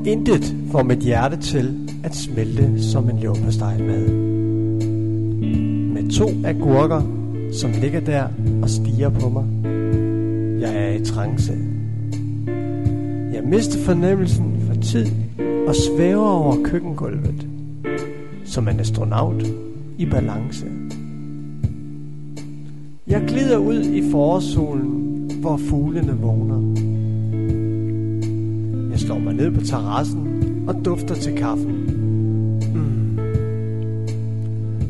intet får mit hjerte til at smelte som en leverpostejmad. Med 2 agurker, som ligger der og stiger på mig. Jeg er i trance. Jeg mister fornemmelsen for tid og svæver over køkkengulvet, som en astronaut i balance. Jeg glider ud i forårssolen, hvor fuglene vågner. Jeg slår mig ned på terrassen og dufter til kaffen.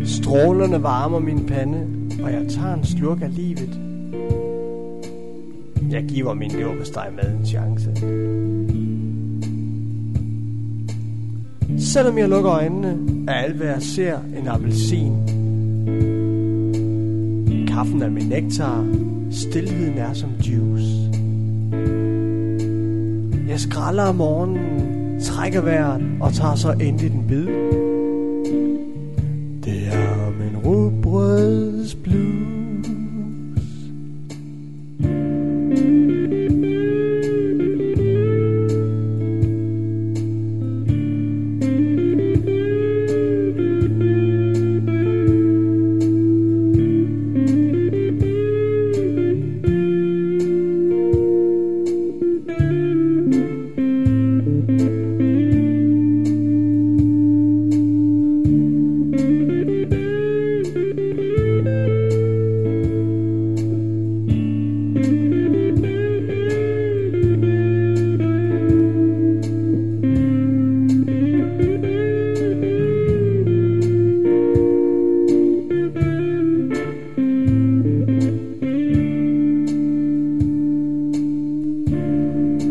Strålerne varmer min pande, og jeg tager en slurk af livet. Jeg giver min leverpostejmad en chance. Selvom jeg lukker øjnene, er alt hvad jeg ser en appelsin. Kaffen er min nektar, stilheden er som juice. Jeg skræller om morgenen, trækker vejret og tager så endelig en bid. Det er min rugbrødsblues.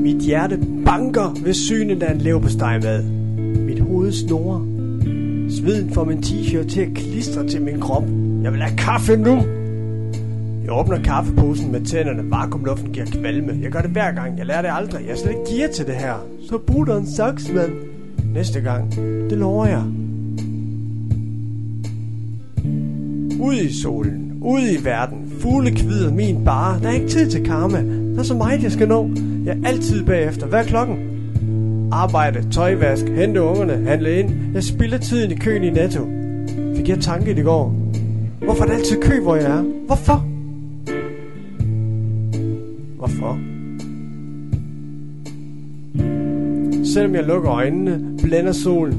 Mit hjerte banker ved synet af en leverpostejmad. Mit hoved snurrer. Sveden får min t-shirt til at klistre til min krop. Jeg vil have kaffe nu! Jeg åbner kaffeposen med tænderne. Vakuumluften giver kvalme. Jeg gør det hver gang. Jeg lærer det aldrig. Jeg er slet ikke gearet til det her. Så brug dig en saks, mand. Næste gang. Det lover jeg. Ud i solen. Ud i verden. Fugle kvider min bar. Der er ikke tid til karma. Der er så meget, jeg skal nå. Jeg er altid bagefter. Hvad er klokken? Arbejde, tøjvask, hente ungerne, handle ind. Jeg spilder tiden i køen i Netto. Fik jeg tanke i går. Hvorfor er der altid kø, hvor jeg er? Hvorfor? Hvorfor? Selvom jeg lukker øjnene, blænder solen.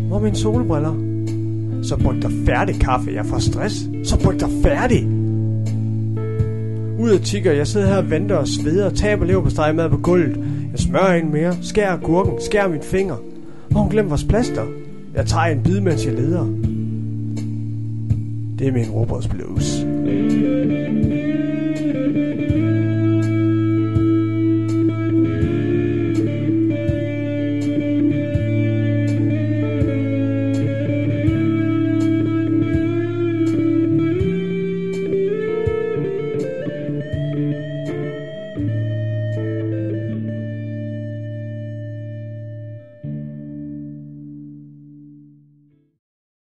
Hvor er mine solbriller? Så bryg dig færdig, kaffe. Jeg får stress. Så bryg dig færdig. Ud af tigger, jeg sidder her og venter og sveder og taber leverpostejmad på gulvet. Jeg smører en mere, skærer agurken, skærer min finger. Hvor hun glemte vores plaster. Jeg tager en bid, mens jeg leder. Det er min rugbrødsblues.